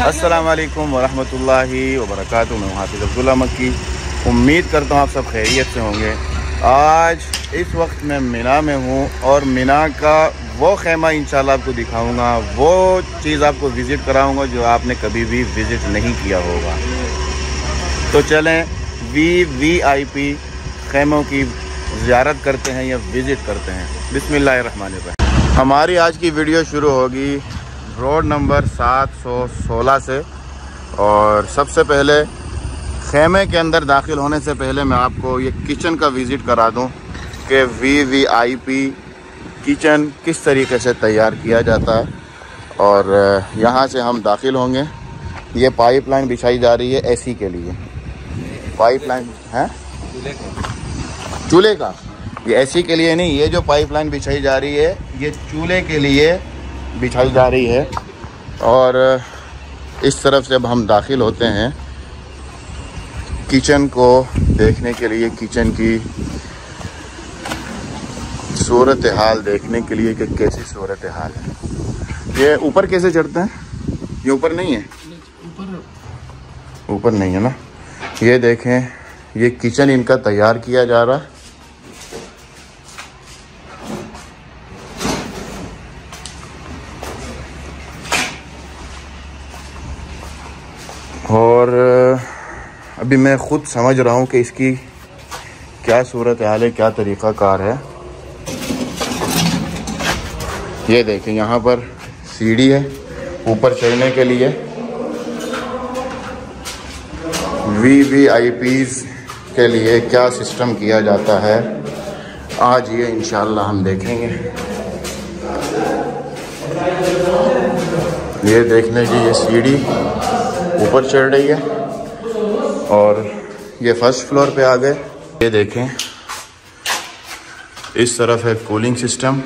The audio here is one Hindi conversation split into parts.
अस्सलाम वालेकुम वरहमतुल्लाहि वबरकातुहू। मैं हाफिज़ अब्दुल्ला मक्की। उम्मीद करता हूँ आप सब खैरियत से होंगे। आज इस वक्त मैं मिना में हूँ और मिना का वो खेमा इंशाल्लाह आपको दिखाऊंगा, वो चीज़ आपको विज़िट कराऊंगा जो आपने कभी भी विज़िट नहीं किया होगा। तो चलें VIP खेमों की ज़ियारत करते हैं या विज़िट करते हैं। बिस्मिल्लाहिर्रहमानिर्रहीम। हमारी आज की वीडियो शुरू होगी रोड नंबर 716 से। और सबसे पहले खेमे के अंदर दाखिल होने से पहले मैं आपको ये किचन का विज़िट करा दूं कि VIP किचन किस तरीके से तैयार किया जाता है। और यहाँ से हम दाखिल होंगे। ये पाइपलाइन बिछाई जा रही है AC के लिए। पाइपलाइन है चूल्हे का, ये AC के लिए नहीं। ये जो पाइपलाइन बिछाई जा रही है ये चूल्हे के लिए बिछाई जा रही है। और इस तरफ से अब हम दाखिल होते हैं किचन को देखने के लिए, किचन की सूरत हाल देखने के लिए कि कैसी सूरत हाल है। ये ऊपर कैसे चढ़ते हैं? ये ऊपर नहीं है, ऊपर नहीं है ना। ये देखें, ये किचन इनका तैयार किया जा रहा है। और अभी मैं ख़ुद समझ रहा हूँ कि इसकी क्या सूरत हाल है, क्या तरीक़ा कार है। ये देखें, यहाँ पर सीढ़ी है ऊपर चढ़ने के लिए। VVIPs के लिए क्या सिस्टम किया जाता है आज ये इंशाल्लाह हम देखेंगे। ये देख लीजिए, ये सीढ़ी ऊपर चढ़ रही है और ये फर्स्ट फ्लोर पे आ गए। ये देखें, इस तरफ है कूलिंग सिस्टम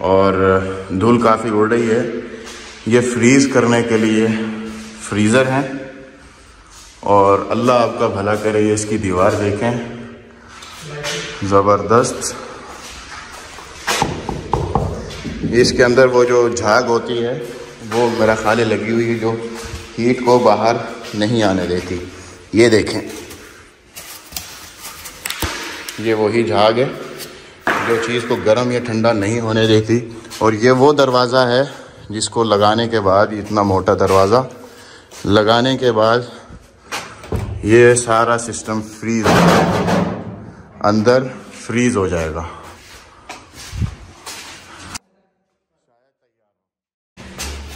और धूल काफ़ी उड़ रही है। ये फ्रीज़ करने के लिए फ्रीज़र है। और अल्लाह आपका भला करे, ये इसकी दीवार देखें, ज़बरदस्त। इसके अंदर वो जो झाग होती है वो मेरा ख्याल लगी हुई है, जो हीट को बाहर नहीं आने देती। ये देखें, ये वही झाग है जो चीज़ को गर्म या ठंडा नहीं होने देती। और ये वो दरवाज़ा है जिसको लगाने के बाद, इतना मोटा दरवाज़ा लगाने के बाद ये सारा सिस्टम फ्रीज हो जाएगा, अंदर फ्रीज हो जाएगा।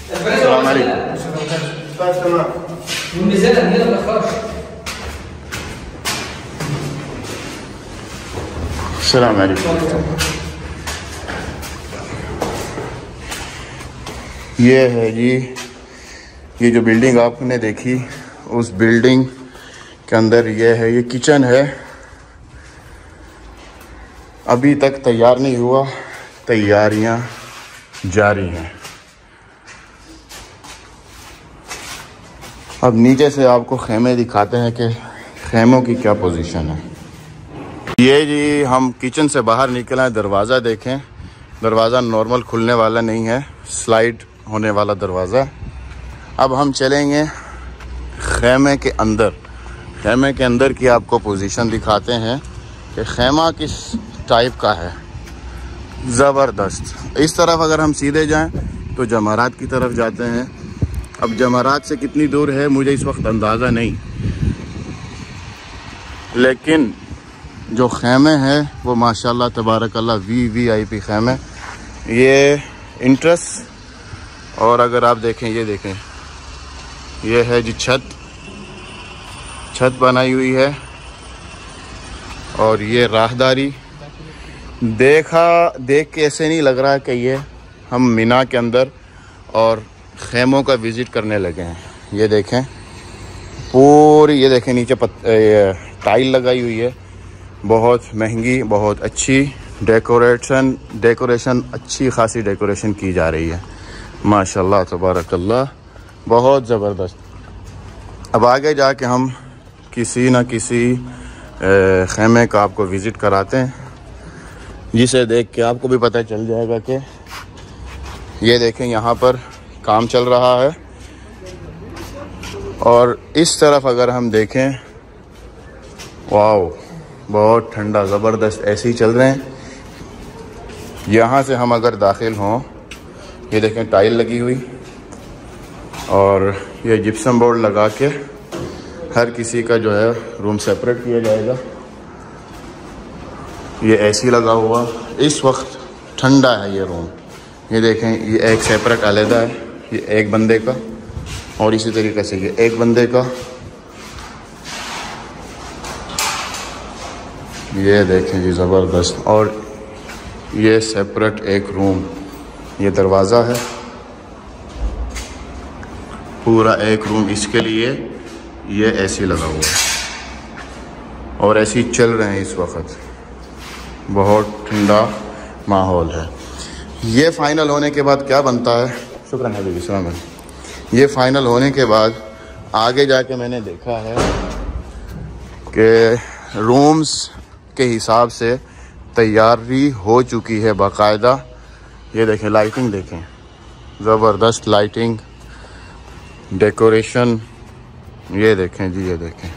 अस्सलाम वालेकुम। अस्सलाम वालेकुम। ये है जी, ये जो बिल्डिंग आपने देखी, उस बिल्डिंग के अंदर ये है, ये किचन है। अभी तक तैयार नहीं हुआ, तैयारियां जारी हैं। अब नीचे से आपको खेमे दिखाते हैं कि खेमों की क्या पोजीशन है। ये जी, हम किचन से बाहर निकले हैं। दरवाज़ा देखें, दरवाज़ा नॉर्मल खुलने वाला नहीं है, स्लाइड होने वाला दरवाज़ा। अब हम चलेंगे खेमे के अंदर। खेमे के अंदर की आपको पोजीशन दिखाते हैं कि खेमा किस टाइप का है। ज़बरदस्त। इस तरफ अगर हम सीधे जाएं तो जमारात की तरफ जाते हैं। अब जमारात से कितनी दूर है मुझे इस वक्त अंदाज़ा नहीं, लेकिन जो खेमे हैं वो माशाल्लाह तबारकल्लाह VVIP खेमे। ये इंट्रेस। और अगर आप देखें, ये देखें, ये है जी छत बनाई हुई है। और ये राहदारी देख के ऐसे नहीं लग रहा कि ये हम मिना के अंदर और खेमों का विज़िट करने लगे हैं। ये देखें पूरी, ये देखें नीचे टाइल लगाई हुई है, बहुत महंगी, बहुत अच्छी डेकोरेशन अच्छी खासी डेकोरेशन की जा रही है माशाल्लाह तबारकल्लाह, बहुत ज़बरदस्त। अब आगे जाके हम किसी न किसी खेमे का आपको विज़िट कराते हैं, जिसे देख के आपको भी पता चल जाएगा कि ये देखें यहाँ पर काम चल रहा है। और इस तरफ अगर हम देखें, वाओ बहुत ठंडा ज़बरदस्त एसी चल रहे हैं। यहाँ से हम अगर दाखिल हों, ये देखें टाइल लगी हुई और ये जिप्सम बोर्ड लगा के हर किसी का जो है रूम सेपरेट किया जाएगा। ये एसी लगा हुआ, इस वक्त ठंडा है ये रूम। ये देखें, ये एक सेपरेट अलहदा है, ये एक बंदे का, और इसी तरीके से ये एक बंदे का। ये देखें जी ज़बरदस्त। और ये सेपरेट एक रूम, ये दरवाज़ा है पूरा एक रूम, इसके लिए ये एसी लगा हुआ है और एसी चल रहे हैं इस वक्त। बहुत ठंडा माहौल है। ये फ़ाइनल होने के बाद क्या बनता है, शुक्रान है बिस्मिल्लाह। ये फ़ाइनल होने के बाद आगे जाके मैंने देखा है कि रूम्स के हिसाब से तैयारी हो चुकी है बाकायदा। ये देखें लाइटिंग, देखें ज़बरदस्त लाइटिंग, डेकोरेशन। ये देखें जी, ये देखें,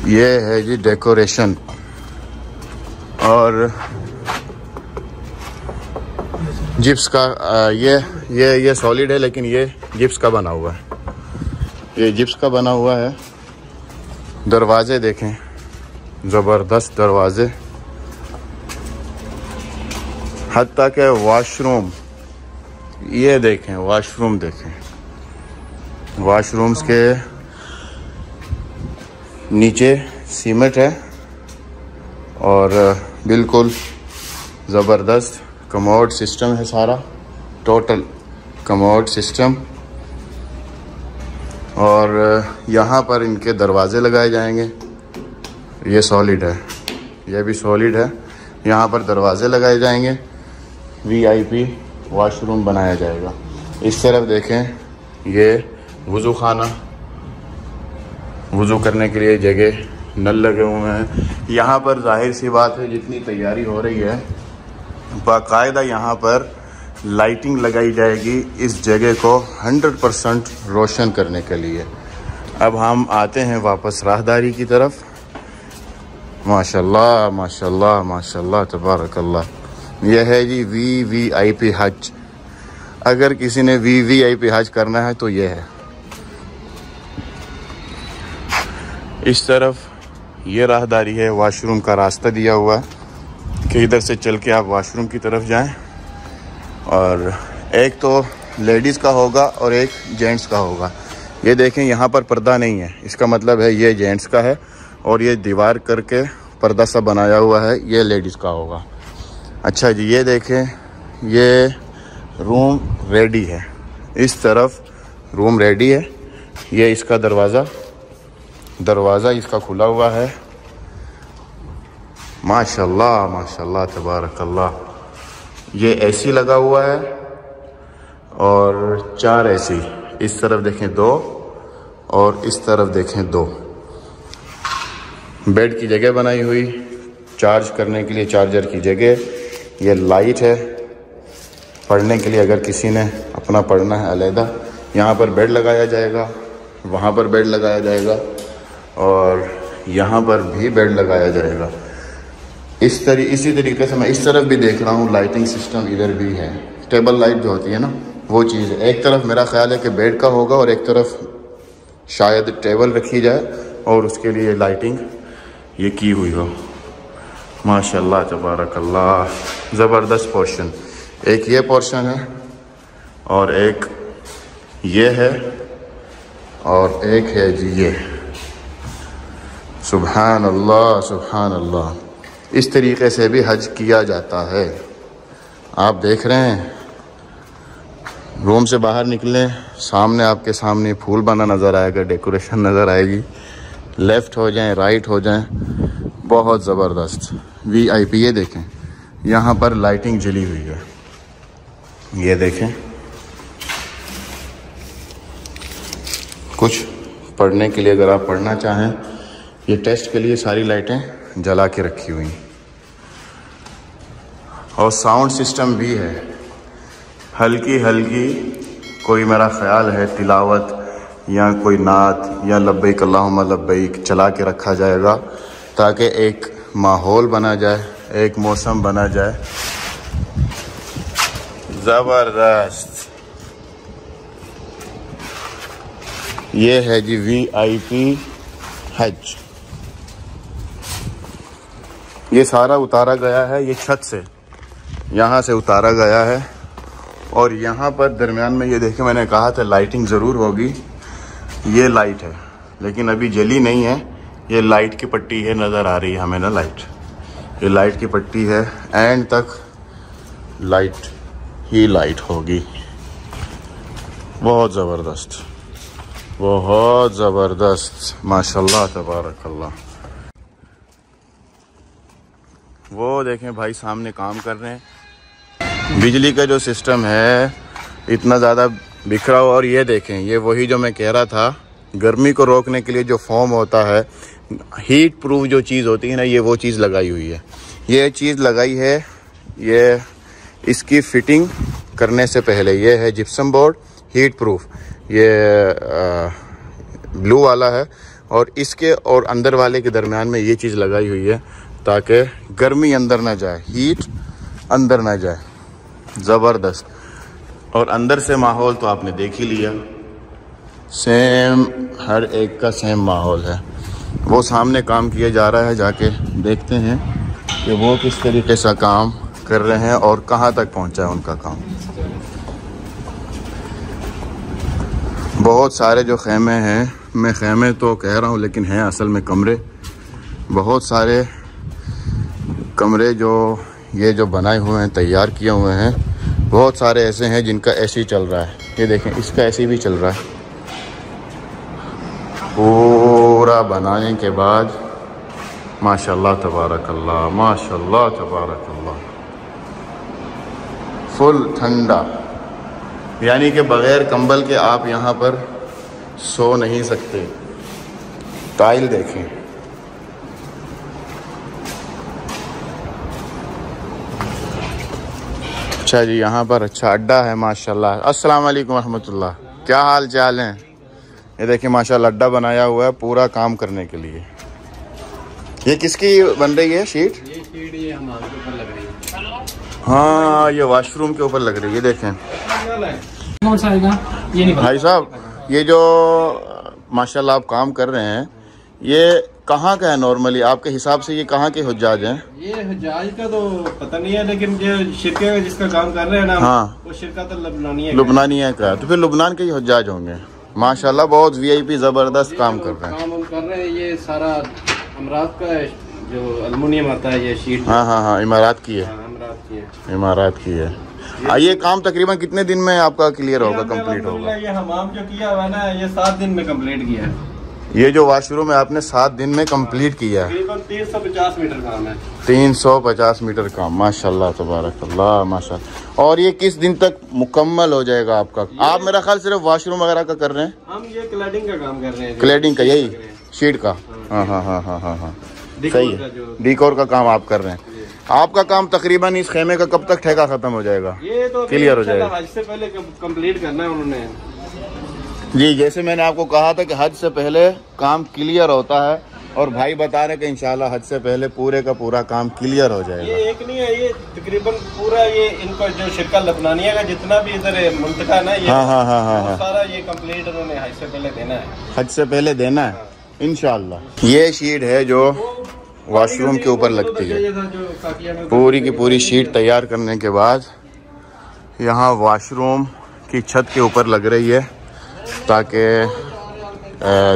ये है जी डेकोरेशन। और जिप्स का ये सॉलिड है, लेकिन ये जिप्स का बना हुआ है। ये जिप्स का बना हुआ है। दरवाजे देखें, ज़बरदस्त दरवाजे, हत्ता के वॉशरूम। ये देखें वॉशरूम, देखें वॉशरूम्स के नीचे सीमेंट है और बिल्कुल ज़बरदस्त कमोड सिस्टम है सारा, टोटल कमोड सिस्टम। और यहाँ पर इनके दरवाज़े लगाए जाएंगे। ये सॉलिड है, ये भी सॉलिड है। यहाँ पर दरवाज़े लगाए जाएंगे, VIP वॉशरूम बनाया जाएगा। इस तरफ देखें, ये वज़ू खाना, वज़ू करने के लिए जगह, नल लगे हुए हैं। यहाँ पर जाहिर सी बात है जितनी तैयारी हो रही है, बाकायदा यहाँ पर लाइटिंग लगाई जाएगी इस जगह को 100% रोशन करने के लिए। अब हम आते हैं वापस राहदारी की तरफ। माशाल्लाह माशाल्लाह माशाल्लाह तबारकल्लाह। यह है जी VVIP हज। अगर किसी ने VVIP हज करना है तो यह है। इस तरफ ये राहदारी है, वॉशरूम का रास्ता दिया हुआ है कि इधर से चल के आप वॉशरूम की तरफ जाएं। और एक तो लेडीज़ का होगा और एक जेंट्स का होगा। ये देखें यहाँ पर पर्दा नहीं है, इसका मतलब है ये जेंट्स का है, और ये दीवार करके पर्दा सा बनाया हुआ है, ये लेडीज़ का होगा। अच्छा जी, ये देखें, ये रूम रेडी है। इस तरफ रूम रेडी है। ये इसका दरवाज़ा इसका खुला हुआ है। माशाल्लाह माशाल्लाह तबारकल्लाह। ये एसी लगा हुआ है और 4 एसी। इस तरफ देखें 2 और इस तरफ देखें 2। बेड की जगह बनाई हुई, चार्ज करने के लिए चार्जर की जगह। ये लाइट है पढ़ने के लिए, अगर किसी ने अपना पढ़ना है अलहदा। यहाँ पर बेड लगाया जाएगा, वहाँ पर बेड लगाया जाएगा और यहाँ पर भी बेड लगाया जाएगा। इसी तरीके से मैं इस तरफ भी देख रहा हूँ, लाइटिंग सिस्टम इधर भी है। टेबल लाइट जो होती है ना, वो चीज़ है। एक तरफ मेरा ख्याल है कि बेड का होगा और एक तरफ शायद टेबल रखी जाए और उसके लिए लाइटिंग ये की हुई हो। माशाल्लाह तबारकल्लाह, ज़बरदस्त पोर्शन। एक ये पोर्शन है और एक ये है और एक है जी ये। सुभान अल्लाह सुभान अल्लाह। इस तरीके से भी हज किया जाता है। आप देख रहे हैं, रूम से बाहर निकलें, सामने आपके सामने फूल बना नज़र आएगा, डेकोरेशन नज़र आएगी। लेफ़्ट हो जाएं, राइट हो जाएं, बहुत ज़बरदस्त VIP। ये देखें, यहाँ पर लाइटिंग जली हुई है। ये देखें, कुछ पढ़ने के लिए अगर आप पढ़ना चाहें, ये टेस्ट के लिए सारी लाइटें जला के रखी हुई और साउंड सिस्टम भी है। हल्की हल्की कोई मेरा ख्याल है तिलावत या कोई नात या लब्बैक अल्लाहुम्मा लब्बैक चला के रखा जाएगा, ताकि एक माहौल बना जाए, एक मौसम बना जाए। ज़बरदस्त। ये है जी VIP हज। ये सारा उतारा गया है, ये छत से यहाँ से उतारा गया है। और यहाँ पर दरमियान में ये देखिए, मैंने कहा था लाइटिंग ज़रूर होगी। ये लाइट है लेकिन अभी जली नहीं है। ये लाइट की पट्टी है, नज़र आ रही है हमें ना लाइट। ये लाइट की पट्टी है, एंड तक लाइट ही लाइट होगी। बहुत ज़बरदस्त, बहुत ज़बरदस्त, माशाल्लाह तबारकल्लाह। वो देखें भाई सामने काम कर रहे हैं। बिजली का जो सिस्टम है इतना ज़्यादा बिखरा हुआ। और ये देखें, ये वही जो मैं कह रहा था, गर्मी को रोकने के लिए जो फोम होता है, हीट प्रूफ जो चीज़ होती है ना, ये वो चीज़ लगाई हुई है। ये चीज़ लगाई है, ये इसकी फिटिंग करने से पहले। ये है जिप्सम बोर्ड हीट प्रूफ, ये ब्लू वाला है। और इसके और अंदर वाले के दरमियान में ये चीज़ लगाई हुई है ताकि गर्मी अंदर ना जाए, हीट अंदर ना जाए। ज़बरदस्त। और अंदर से माहौल तो आपने देख ही लिया, सेम हर एक का सेम माहौल है। वो सामने काम किया जा रहा है, जाके देखते हैं कि वो किस तरीके से काम कर रहे हैं और कहाँ तक पहुँचा है उनका काम। बहुत सारे जो खेमे हैं, मैं खेमे तो कह रहा हूँ लेकिन हैं असल में कमरे। बहुत सारे कमरे जो ये जो बनाए हुए हैं, तैयार किए हुए हैं। बहुत सारे ऐसे हैं जिनका ऐसे ही चल रहा है। ये देखें, इसका ऐसे भी चल रहा है। पूरा बनाने के बाद माशाल्लाह तबारकल्लाह, माशाल्लाह तबारकल्लाह, फुल ठंडा, यानी कि बग़ैर कंबल के आप यहाँ पर सो नहीं सकते। टाइल देखें, अच्छा जी, यहाँ पर अच्छा अड्डा है माशाल्लाह। अस्सलाम वालेकुम रहमतुल्लाह, क्या हाल चाल है? ये देखिए माशाल्लाह अड्डा बनाया हुआ है पूरा काम करने के लिए। ये किसकी बन रही है शीट? ये शीट ये हमारे ऊपर लग रही है। हाँ, ये वॉशरूम के ऊपर लग रही है। देखें कौन सा आएगा? ये नहीं भाई साहब, ये जो माशाल्लाह आप काम कर रहे हैं, ये कहाँ का है नॉर्मली आपके हिसाब से? ये कहाँ के हुज्जाज हैं? ये हुज्जाज का तो पता नहीं है, लेकिन जो शिरके का जिसका काम कर रहे हैं ना, हाँ, वो शिरका तो लुबनानिया का। तो फिर लुबनान के ही हुज्जाज होंगे माशाल्लाह। बहुत VIP ज़बरदस्त काम कर रहे हैं। काम कर रहे हैं। ये सारा अमरात का है, जो एल्युमिनियम आता है, ये शीट। हाँ हाँ हाँ, इमारात की है। अमरात की है, इमारात की है। ये काम तकरीबन कितने दिन में आपका क्लियर होगा, कंप्लीट होगा? ये हमाम जो किया हुआ है ना, ये 7 दिन में कंप्लीट किया है। ये जो वॉशरूम है आपने 7 दिन में कंप्लीट किया है। तकरीबन 350 मीटर काम है। 350 मीटर काम, माशाल्लाह तबारकल्लाह माशाल्लाह। और ये किस दिन तक मुकम्मल हो जाएगा आपका? आप मेरा ख्याल सिर्फ वॉशरूम वगैरह का कर रहे हैं? हम ये क्लैडिंग का काम कर रहे हैं। क्लैडिंग का, यही शीट का? हाँ हाँ हाँ हाँ हाँ हाँ, सही है। डीकोर का काम आप कर रहे हैं। आपका काम तकरीबन इस खेमे का कब तक ठेका खत्म हो जाएगा? ये तो क्लियर हो जाएगा। हज से पहले कंप्लीट करना है उन्होंने। जी, जैसे मैंने आपको कहा था कि हज से पहले काम क्लियर होता है, और भाई बता रहे कि इंशाल्लाह हज से पहले पूरे का पूरा काम क्लियर हो जाएगा। ये एक नहीं है, ये तकरीबन पूरा ये इनका जो शिरका लबनानिया का जितना भी इधर मुंतका है ना, ये हाँ हाँ हाँ हाँ, सारा ये कंप्लीट उन्होंने हज से पहले देना है। हज से पहले देना है इंशाल्लाह। ये शीट है जो वॉशरूम के ऊपर लगती है। पूरी की पूरी शीट तैयार करने के बाद यहाँ वॉशरूम की छत के ऊपर लग रही है, ताकि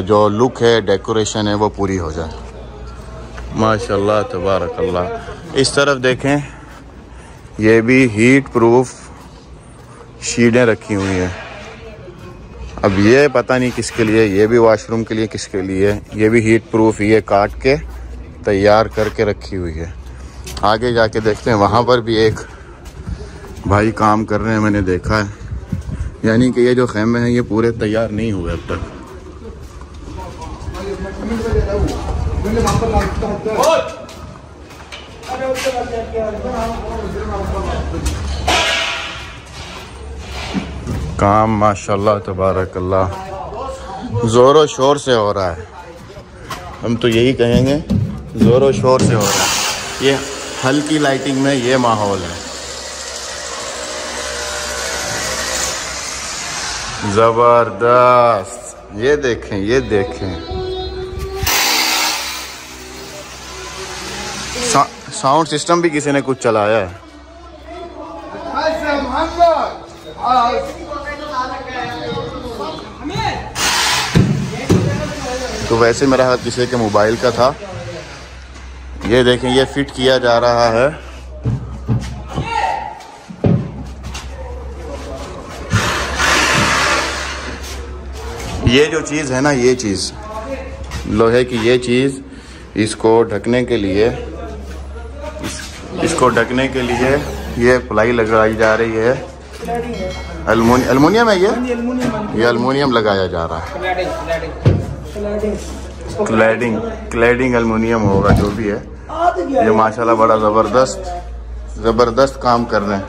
जो लुक है, डेकोरेशन है, वो पूरी हो जाए। माशाल्लाह तबारकल्लाह। इस तरफ देखें, ये भी हीट प्रूफ शीटें रखी हुई हैं। अब ये पता नहीं किसके लिए, ये भी वॉशरूम के लिए, किसके लिए। ये भी हीट प्रूफ ये काट के तैयार करके रखी हुई है। आगे जाके देखते हैं, वहाँ पर भी एक भाई काम कर रहे हैं, मैंने देखा है। यानी कि ये जो खेमे हैं ये पूरे तैयार नहीं हुए अब तक। काम माशाल्लाह तबारकल्लाह ज़ोरों शोर से हो रहा है। हम तो यही कहेंगे, ज़ोरों शोर से हो रहा है। ये हल्की लाइटिंग में ये माहौल है, ज़बरदस्त। ये देखें, ये देखें, साउंड सिस्टम भी किसी ने कुछ चलाया है। तो वैसे मेरा हाथ किसी के मोबाइल का था। ये देखें, ये फिट किया जा रहा है। ये जो चीज़ है ना, ये चीज़ लोहे की, ये चीज़ इसको ढकने के लिए, इसको ढकने के लिए ये प्लाई लगाई जा रही है। एल्युमिनियम है ये एल्युमिनियम लगाया जा रहा है। क्लैडिंग एल्युमिनियम होगा, जो भी है। ये माशाल्लाह बड़ा ज़बरदस्त काम कर रहे हैं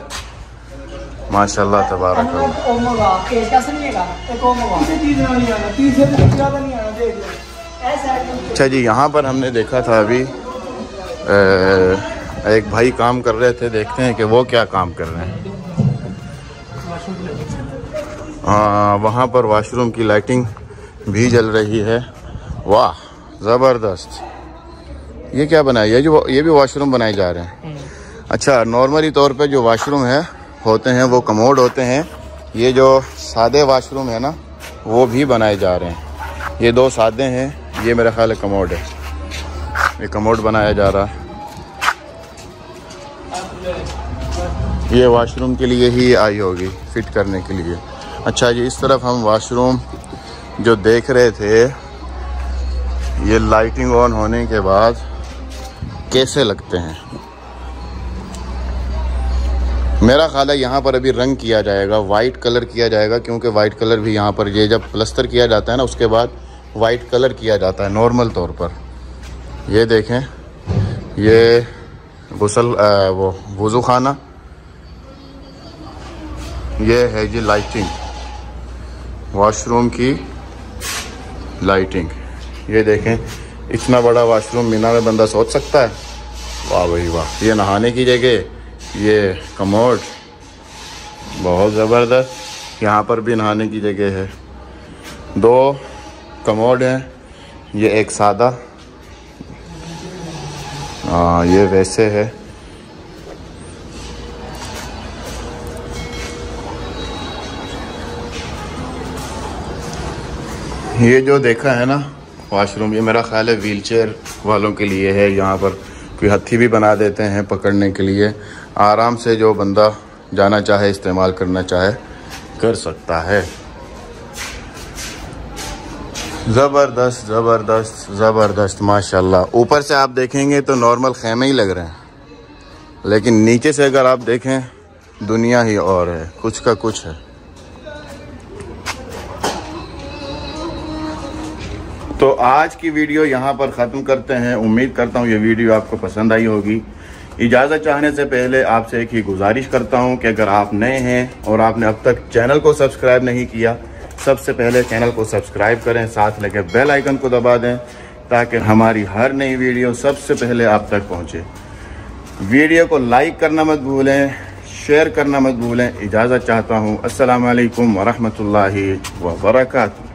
माशाल्लाह तबारक। अच्छा जी, यहाँ पर हमने देखा था अभी एक भाई काम कर रहे थे, देखते हैं कि वो क्या काम कर रहे हैं। हाँ, वहाँ पर वॉशरूम की लाइटिंग भी जल रही है। वाह, ज़बरदस्त। ये क्या बनाया, ये भी वॉशरूम बनाए जा रहे हैं। अच्छा, नॉर्मली तौर पे जो वॉशरूम है होते हैं वो कमोड होते हैं। ये जो सादे वॉशरूम है ना, वो भी बनाए जा रहे हैं। ये दो सादे हैं, ये मेरा ख्याल है कमोड है। ये कमोड बनाया जा रहा है। ये वॉशरूम के लिए ही आई होगी, फिट करने के लिए। अच्छा जी, इस तरफ हम वॉशरूम जो देख रहे थे, ये लाइटिंग ऑन होने के बाद कैसे लगते हैं। मेरा ख्याल है यहाँ पर अभी रंग किया जाएगा, वाइट कलर किया जाएगा, क्योंकि वाइट कलर भी यहाँ पर, ये जब प्लस्तर किया जाता है ना, उसके बाद वाइट कलर किया जाता है नॉर्मल तौर पर। ये देखें, ये वो वज़ू खाना, ये है जी लाइटिंग, वॉशरूम की लाइटिंग। ये देखें, इतना बड़ा वॉशरूम मीना में बंदा सोच सकता है। वाह भाई वाह। ये नहाने की जगह, ये कमोड, बहुत ज़बरदस्त। यहाँ पर भी नहाने की जगह है। दो कमोड हैं, ये एक सादा, ये वैसे है। ये जो देखा है ना वॉशरूम, ये मेरा ख्याल है व्हीलचेयर वालों के लिए है। यहाँ पर कोई हत्थी भी बना देते हैं पकड़ने के लिए। आराम से जो बंदा जाना चाहे, इस्तेमाल करना चाहे, कर सकता है। ज़बरदस्त ज़बरदस्त ज़बरदस्त माशाल्लाह। ऊपर से आप देखेंगे तो नॉर्मल खेमे ही लग रहे हैं, लेकिन नीचे से अगर आप देखें, दुनिया ही और है, कुछ का कुछ है। तो आज की वीडियो यहाँ पर ख़त्म करते हैं। उम्मीद करता हूँ ये वीडियो आपको पसंद आई होगी। इजाज़त चाहने से पहले आपसे एक ही गुजारिश करता हूँ कि अगर आप नए हैं और आपने अब तक चैनल को सब्सक्राइब नहीं किया, सबसे पहले चैनल को सब्सक्राइब करें, साथ लगे बेल आइकन को दबा दें, ताकि हमारी हर नई वीडियो सबसे पहले आप तक पहुँचे। वीडियो को लाइक करना मत भूलें, शेयर करना मत भूलें। इजाज़त चाहता हूँ। अस्सलामु अलैकुम वरहमतुल्लाहि व बरकातुहू।